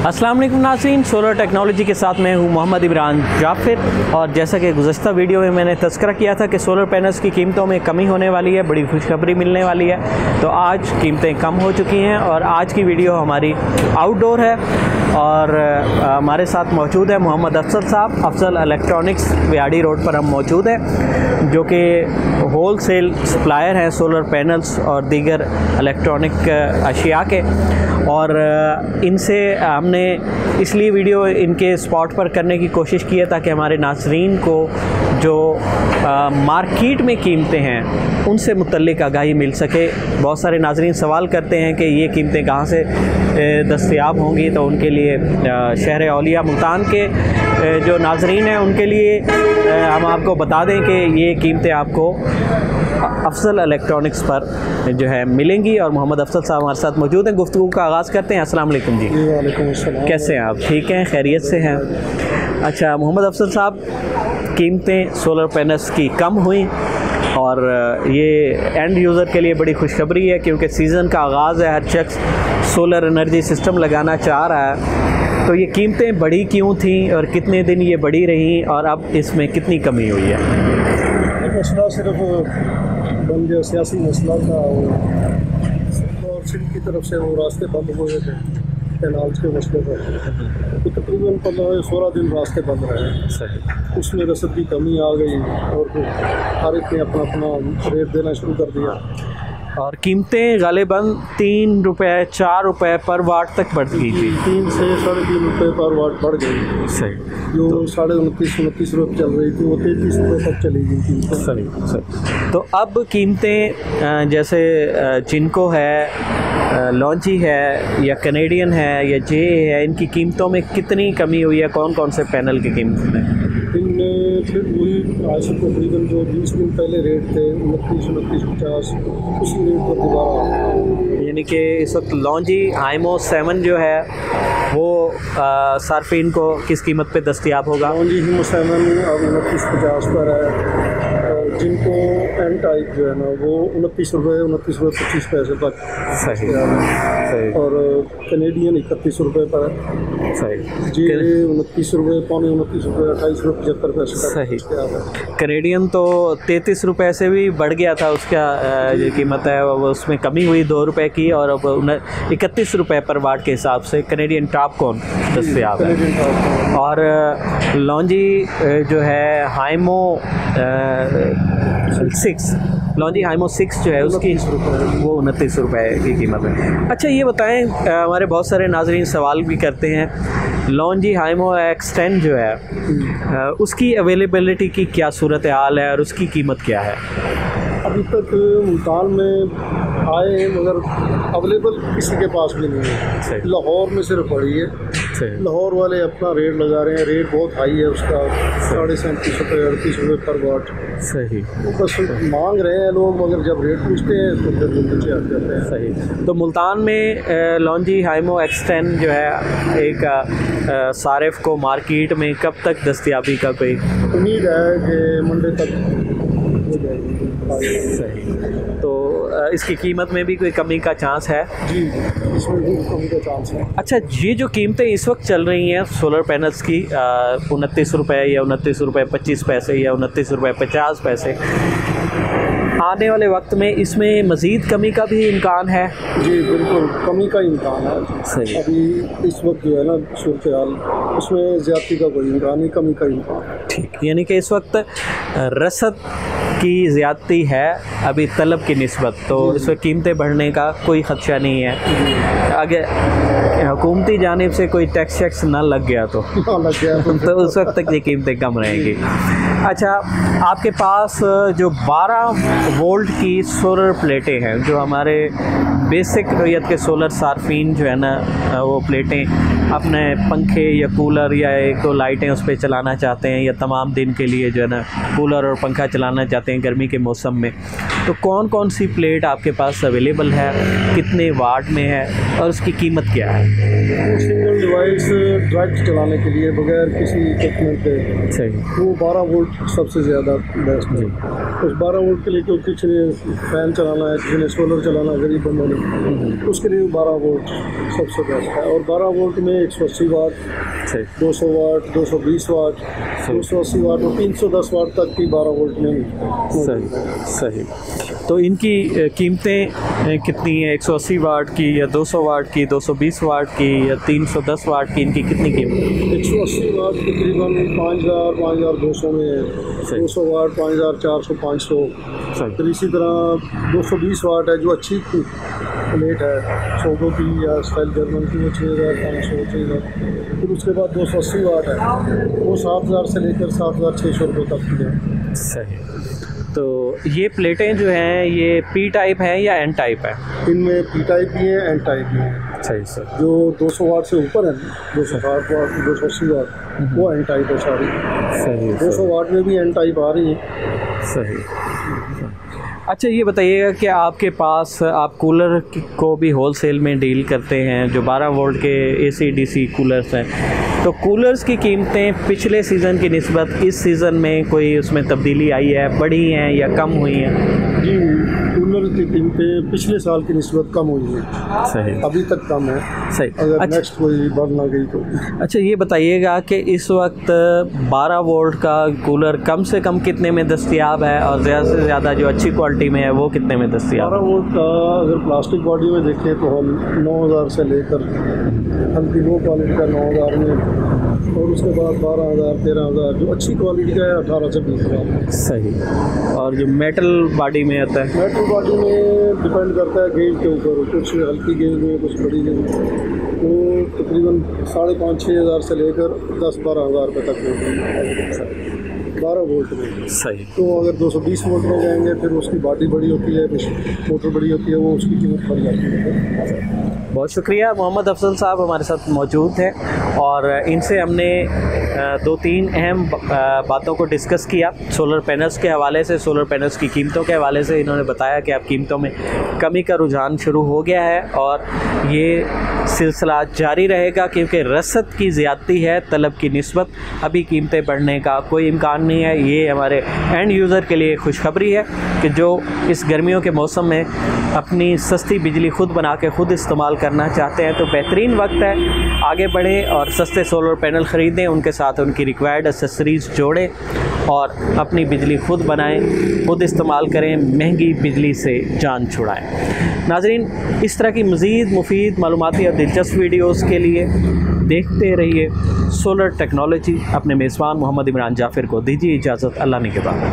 अस्सलाम वालेकुम नाज़रीन, सोलर टेक्नोलॉजी के साथ मैं हूं मोहम्मद इमरान जाफिर। और जैसा कि गुज़श्ता वीडियो में मैंने तज़किरा किया था कि सोलर पैनल्स की कीमतों में कमी होने वाली है, बड़ी खुशखबरी मिलने वाली है। तो आज कीमतें कम हो चुकी हैं और आज की वीडियो हमारी आउटडोर है और हमारे साथ मौजूद है मोहम्मद अफजल साहब। अफजल इलेक्ट्रॉनिक्स वियाड़ी रोड पर हम मौजूद हैं, जो कि होल सेल सप्लायर हैं सोलर पैनल्स और दीगर इलेक्ट्रॉनिक अशिया के। और इनसे हमने इसलिए वीडियो इनके स्पॉट पर करने की कोशिश की है ताकि हमारे नाज़रीन को जो मार्केट में कीमतें हैं उनसे मुतल्लिक आगाही मिल सके। बहुत सारे नाज़रीन सवाल करते हैं कि ये कीमतें कहाँ से दस्तयाब होंगी, तो उनके लिए शहर औलिया मुल्तान के जो नाज़रीन हैं उनके लिए हम आपको बता दें कि ये कीमतें आपको अफजल इलेक्ट्रॉनिक्स पर जो है मिलेंगी। और मोहम्मद अफजल साहब हमारे साथ मौजूद हैं। गुफ्तगू का आगाज़ करते हैं। अस्सलाम वालेकुम जी। वालेकुम अस्सलाम। कैसे हैं आप? ठीक हैं, खैरियत से हैं? अच्छा मोहम्मद अफजल साहब, कीमतें सोलर पैनल्स की कम हुई और ये एंड यूज़र के लिए बड़ी खुशखबरी है, क्योंकि सीज़न का आगाज़ है, हर शख्स सोलर एनर्जी सिस्टम लगाना चाह रहा है। तो ये कीमतें बढ़ी क्यों थी और कितने दिन ये बढ़ी रहीं और अब इसमें कितनी कमी हुई है? मसला सिर्फ बन गया, सियासी मसला था और सिंध की तरफ से वो रास्ते बंद हुए थे कैनाल्स के मसले पर। तो तकरीबन 15-16 दिन रास्ते बंद रहे। सही। उसमें रसद की कमी आ गई और फिर हर एक ने अपना अपना रेट देना शुरू कर दिया और कीमतें गालिबन 3 रुपये 4 रुपये पर वाट तक बढ़ गई थी। 3 से 3.5 रुपये पर वाट बढ़ गई। सही। जो 29.29 रुपये चल रही थी वो 33 रुपये तक चली गई थी। सही। तो अब कीमतें जैसे जिनको है, लॉन्ची है या कैनेडियन है या जे है, इनकी कीमतों में कितनी कमी हुई है? कौन कौन से पैनल की कीमत में? इनमें फिर वही आज से तकरीबन जो 20 दिन पहले रेट थे 29-29.50 उसी रेट पर दोबारा, यानी कि इस वक्त लॉन्जी हाइमो 7 जो है वो सार्फिन को किस कीमत पे दस्तयाब होगा? लॉन्जी हाइमो 7 अब 29.50 पर है। जिनको एन टाइप जो है ना वो 29 रुपये 25 पैसे तक। सही। और कैनेडियन 31 रुपये पर है। सही। जी 29 रुपये, 29 रुपये, 28 रुपये 75 पैसे। सही। कैनेडियन तो 33 रुपये से भी बढ़ गया था, उसका जो कीमत है वो उसमें कमी हुई 2 रुपये की और अब 31 रुपये पर वाट के हिसाब से कैनेडियन टॉप कौन दस्तयाब है। और लॉन्जी जो है हाइमो 6 लॉन्जी हाइमो 6 जो है उसकी वो 29 रुपये की कीमत है। अच्छा ये बताएं, हमारे बहुत सारे नाजरीन सवाल भी करते हैं, लॉन्जी हाइमो X10 जो है उसकी अवेलेबिलिटी की क्या सूरत हाल है और उसकी कीमत क्या है? अभी तक मुल्तान में आए मगर अवेलेबल किसी के पास भी नहीं है। लाहौर में सिर्फ पड़ी है। लाहौर वाले अपना रेट लगा रहे हैं, रेट बहुत हाई है उसका, 37.5 रुपये 38 रुपये पर वाट। सही। तो बस मांग रहे हैं लोग, मगर जब रेट पूछते हैं तो फिर वो नीचे आ जाते हैं। सही। तो मुल्तान में लॉन्जी हाइमो X10 जो है एक सारिफ को मार्केट में कब तक दस्तयाबी का कोई उम्मीद है कि मंडे तक हो जाएगी। सही। तो इसकी कीमत में भी कोई कमी का चांस है? जी, इसमें भी कमी का चांस है। अच्छा, ये जो कीमतें इस वक्त चल रही हैं सोलर पैनल्स की 29 रुपये या 29 रुपये 25 पैसे या 29 रुपये 50 पैसे, आने वाले वक्त में इसमें मज़ीद कमी का भी इम्कान है? जी बिल्कुल, कमी का इम्कान है। सही। अभी इस वक्त जो है ना सूरत हाल, उसमें ज़्यादती का कोई इम्कान नहीं, कमी का इम्कान। ठीक, यानी कि इस वक्त रसद की ज़्यादती है अभी तलब की निस्बत, तो इस वक्त कीमतें बढ़ने का कोई ख़दशा नहीं है। अगर हुकूमती जानिब से कोई टैक्स ना लग गया तो लग गया तो उस वक्त तक ये कीमतें कम रहेंगी। अच्छा, आपके पास जो 12 वोल्ट की सोलर प्लेटें हैं, जो हमारे बेसिक नोयत के सोलर सार्फिन जो है ना वो प्लेटें अपने पंखे या कूलर या 1-2 लाइटें उस पर चलाना चाहते हैं या तमाम दिन के लिए जो है ना कूलर और पंखा चलाना चाहते हैं गर्मी के मौसम में, तो कौन कौन सी प्लेट आपके पास अवेलेबल है, कितने वाट में है और उसकी कीमत क्या है? सिंगल डिवाइस डायरेक्ट चलाने के लिए बगैर किसी इक्विपमेंट के सही, वो 12 वोल्ट सबसे ज़्यादा बेस्ट है। उस 12 वोल्ट के लिए क्योंकि किसी ने फ़ैन चलाना है, किसी ने सोलर चलाना है, गरीब बंदों ने, उसके लिए 12 वोल्ट सबसे बेस्ट है। और 12 वोल्ट में 180 वाट, 200 वाट, 220 वाट, 280 वाट और 310 वाट तक की 12 वोल्ट में सही सही। तो इनकी कीमतें कितनी है? 180 वाट की या 200 वाट की, 220 वाट की या 310 वाट की, इनकी कितनी कीमत? 180 वाट तकरीबन 5000 5200 में है, 200 वाट 5400 500। फिर इसी तरह 220 वाट है जो अच्छी प्लेट है, सोगो की या स्टाइल जर्मन की, वो 6500 6000। फिर उसके बाद 280 वाट है, वो 7000 से लेकर 7600 रुपये तक की है। सही। तो ये प्लेटें जो हैं ये पी टाइप हैं या एन टाइप है? इनमें पी टाइप भी है, एन टाइप भी है। सही सर। जो 200 वाट से ऊपर है, 260 वाट 280 वाट, वो एन टाइप है सारी। सही। 200 वाट में भी एन टाइप आ रही है। सही। अच्छा ये बताइएगा कि आपके पास आप कूलर को भी होलसेल में डील करते हैं, जो 12 वोल्ट के AC DC कूलर्स हैं, तो कूलर्स की कीमतें पिछले सीज़न की निस्बत इस सीज़न में कोई उसमें तब्दीली आई है, बढ़ी हैं या कम हुई हैं? जी, कूलर की कीमतें पिछले साल की निस्बत कम हुई है। सही। अभी तक कम है। सही। अगर नेक्स्ट कोई बढ़ ना गई तो। अच्छा ये बताइएगा कि इस वक्त 12 वोल्ट का कूलर कम से कम कितने में दस्तयाब है और ज़्यादा से ज़्यादा जो अच्छी क्वालिटी में है वो कितने में दस्तयाब? 12 वोल्ट का अगर प्लास्टिक बॉडी में देखें तो हम 9000 से लेकर हल्की लो क्वालिटी का 9000 में, और उसके बाद 12000 13000 जो अच्छी क्वालिटी का है 18 से 20,000। सही। और जो मेटल बॉडी में आता है? मेटल बॉडी में डिपेंड करता है गेज के ऊपर, कुछ हल्की गेज में, कुछ बड़ी गेज में, तो तकरीबन 5,500-6,000 से लेकर 10-12,000 रुपये तक होती है 12 वोल्ट में। सही। तो अगर 220 वोल्ट में जाएंगे फिर उसकी बॉडी बड़ी होती है, मोटर बड़ी होती है, वो उसकी कीमत बढ़ जाती है। बहुत शुक्रिया। मोहम्मद अफजल साहब हमारे साथ मौजूद हैं और इनसे हमने 2-3 अहम बातों को डिस्कस किया। सोलर पैनल्स के हवाले से, सोलर पैनल्स की कीमतों के हवाले से इन्होंने बताया कि अब कीमतों में कमी का रुझान शुरू हो गया है और ये सिलसिला जारी रहेगा क्योंकि रसद की ज़्यादती है, तलब की निस्बत अभी कीमतें बढ़ने का कोई इम्कान नहीं है। ये हमारे एंड यूज़र के लिए खुशखबरी है कि जो इस गर्मियों के मौसम में अपनी सस्ती बिजली खुद बना के खुद इस्तेमाल करना चाहते हैं तो बेहतरीन वक्त है, आगे बढ़ें और सस्ते सोलर पैनल ख़रीदें, उनके साथ उनकी रिक्वायर्ड एक्सेसरीज़ जोड़ें और अपनी बिजली खुद बनाएं, खुद इस्तेमाल करें, महंगी बिजली से जान छुड़ाएं। नाज़रीन, इस तरह की मज़ीद मुफीद मालूमाती और दिलचस्प वीडियोज़ के लिए देखते रहिए सोलर टेक्नोलॉजी। अपने मेज़बान मोहम्मद इमरान जाफ़िर को दीजिए इजाज़त। अल्लाह ने के बाद।